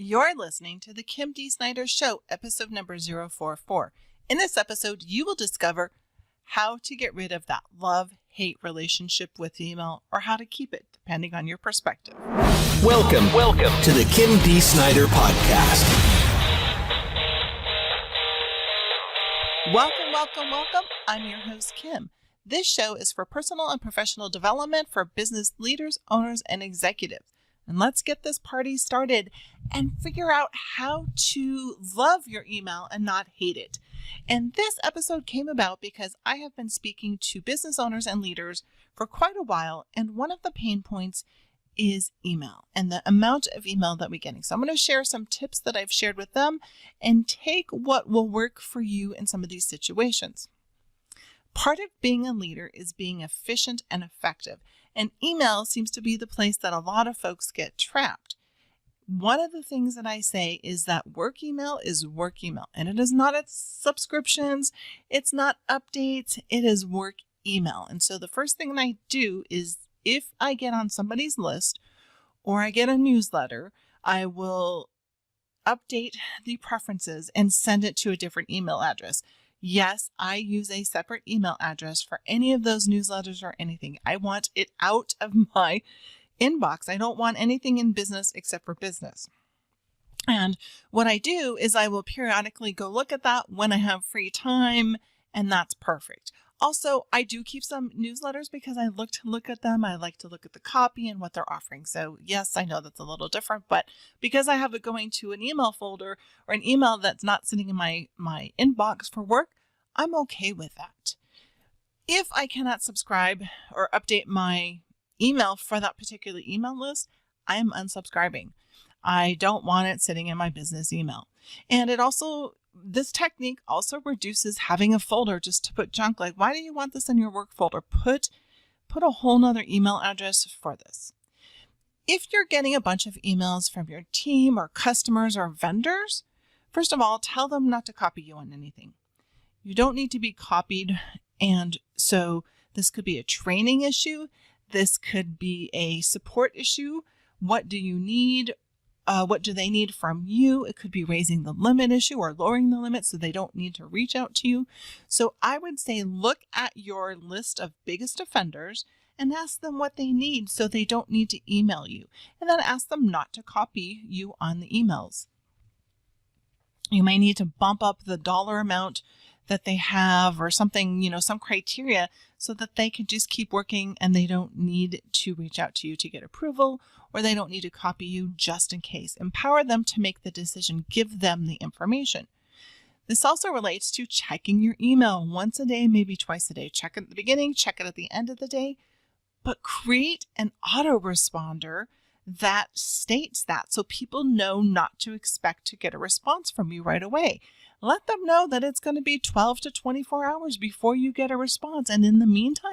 You're listening to the Kim D. Snyder Show, episode number 044. In this episode, you will discover how to get rid of that love-hate relationship with email, or how to keep it, depending on your perspective. Welcome to the Kim D. Snyder Podcast. Welcome. I'm your host, Kim. This show is for personal and professional development for business leaders, owners, and executives. And let's get this party started and figure out how to love your email and not hate it. And this episode came about because I have been speaking to business owners and leaders for quite a while, and one of the pain points is email and the amount of email that we're getting. So I'm going to share some tips that I've shared with them and take what will work for you in some of these situations. Part of being a leader is being efficient and effective, and email seems to be the place that a lot of folks get trapped. One of the things that I say is that work email is work email, and it is not subscriptions, it's not updates, it is work email. And so the first thing I do is, if I get on somebody's list or I get a newsletter, I will update the preferences and send it to a different email address. Yes, I use a separate email address for any of those newsletters or anything. I want it out of my inbox. I don't want anything in business except for business. And what I do is I will periodically go look at that when I have free time, and that's perfect. Also, I do keep some newsletters because I look at them. I like to look at the copy and what they're offering. So yes, I know that's a little different, but because I have it going to an email folder or an email that's not sitting in my inbox for work, I'm okay with that. If I cannot subscribe or update my email for that particular email list, I am unsubscribing. I don't want it sitting in my business email. And this technique also reduces having a folder just to put junk. Like, why do you want this in your work folder? Put a whole nother email address for this. If you're getting a bunch of emails from your team or customers or vendors, first of all, tell them not to copy you on anything. You don't need to be copied. And so this could be a training issue. This could be a support issue. What do you need? What do they need from you? It could be raising the limit issue or lowering the limit so they don't need to reach out to you. So I would say look at your list of biggest offenders and ask them what they need so they don't need to email you. And then ask them not to copy you on the emails. You may need to bump up the dollar amount that they have or something, some criteria so that they can just keep working and they don't need to reach out to you to get approval, or they don't need to copy you just in case. Empower them to make the decision. Give them the information. This also relates to checking your email once a day, maybe twice a day. Check it at the beginning, check it at the end of the day, but create an autoresponder that states that so people know not to expect to get a response from you right away. Let them know that it's going to be 12 to 24 hours before you get a response. And in the meantime,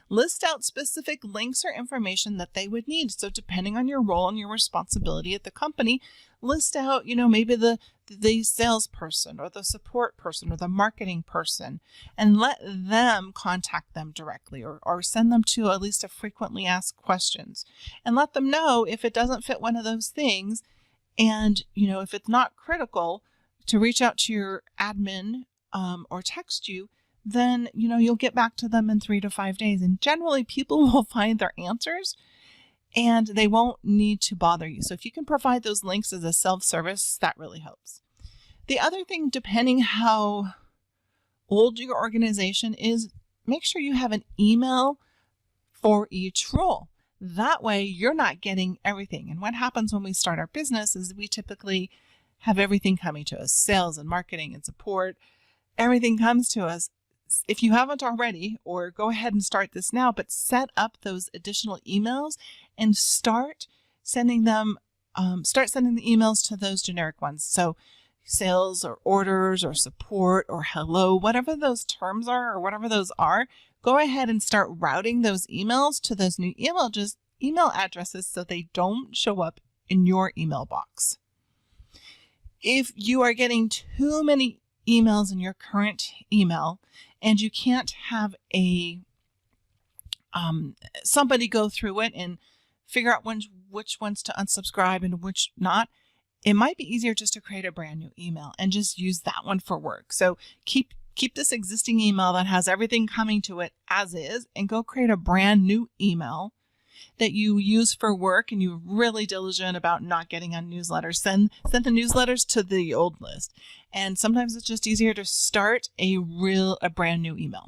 list out specific links or information that they would need. So depending on your role and your responsibility at the company, list out, maybe the salesperson or the support person or the marketing person, and let them contact them directly or send them to at least a frequently asked questions, and let them know if it doesn't fit one of those things. And, if it's not critical to reach out to your admin or text you, then, you'll get back to them in 3 to 5 days. And generally people will find their answers and they won't need to bother you. So if you can provide those links as a self-service, that really helps. The other thing, depending how old your organization is, make sure you have an email for each role. That way you're not getting everything. And what happens when we start our business is we typically have everything coming to us, sales and marketing and support. Everything comes to us. If you haven't already, or go ahead and start this now, but set up those additional emails and start sending the emails to those generic ones. So sales or orders or support or hello, whatever those terms are or whatever those are, go ahead and start routing those emails to those new email addresses so they don't show up in your email box. If you are getting too many emails in your current email and you can't have somebody go through it and figure out which ones to unsubscribe and which not, it might be easier just to create a brand new email and just use that one for work. So keep this existing email that has everything coming to it as is, and go create a brand new email that you use for work, and you're really diligent about not getting on newsletters. Send the newsletters to the old list. And sometimes it's just easier to start a brand new email.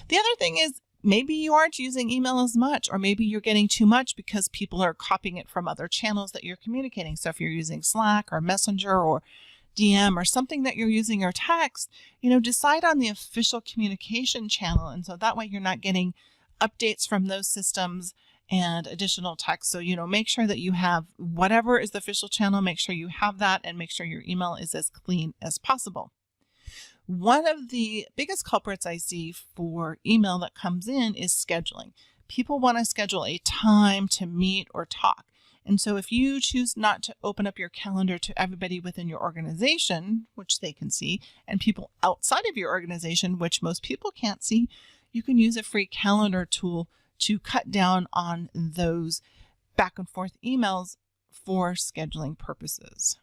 The other thing is, maybe you aren't using email as much, or maybe you're getting too much because people are copying it from other channels that you're communicating. So if you're using Slack or Messenger or DM or something that you're using, or text, decide on the official communication channel. And so that way you're not getting updates from those systems and additional text. So, make sure that you have whatever is the official channel, make sure you have that, and make sure your email is as clean as possible. One of the biggest culprits I see for email that comes in is scheduling. People want to schedule a time to meet or talk. And so if you choose not to open up your calendar to everybody within your organization, which they can see, and people outside of your organization, which most people can't see, you can use a free calendar tool to cut down on those back and forth emails for scheduling purposes.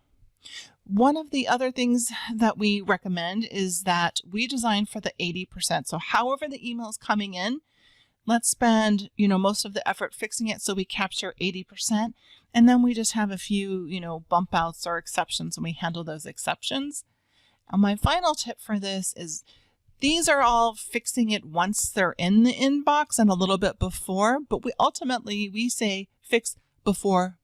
One of the other things that we recommend is that we design for the 80%. So however the email is coming in, let's spend, most of the effort fixing it so we capture 80%. And then we just have a few, bump outs or exceptions, and we handle those exceptions. And my final tip for this is, these are all fixing it once they're in the inbox and a little bit before, but we say fix before.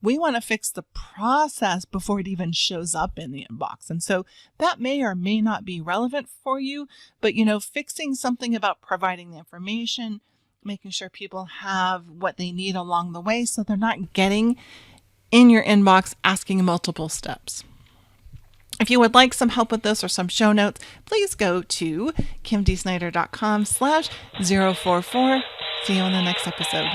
We want to fix the process before it even shows up in the inbox. And so that may or may not be relevant for you, but fixing something about providing the information, making sure people have what they need along the way so they're not getting in your inbox asking multiple steps. If you would like some help with this or some show notes, please go to kimdsnyder.com/044. See you on the next episode.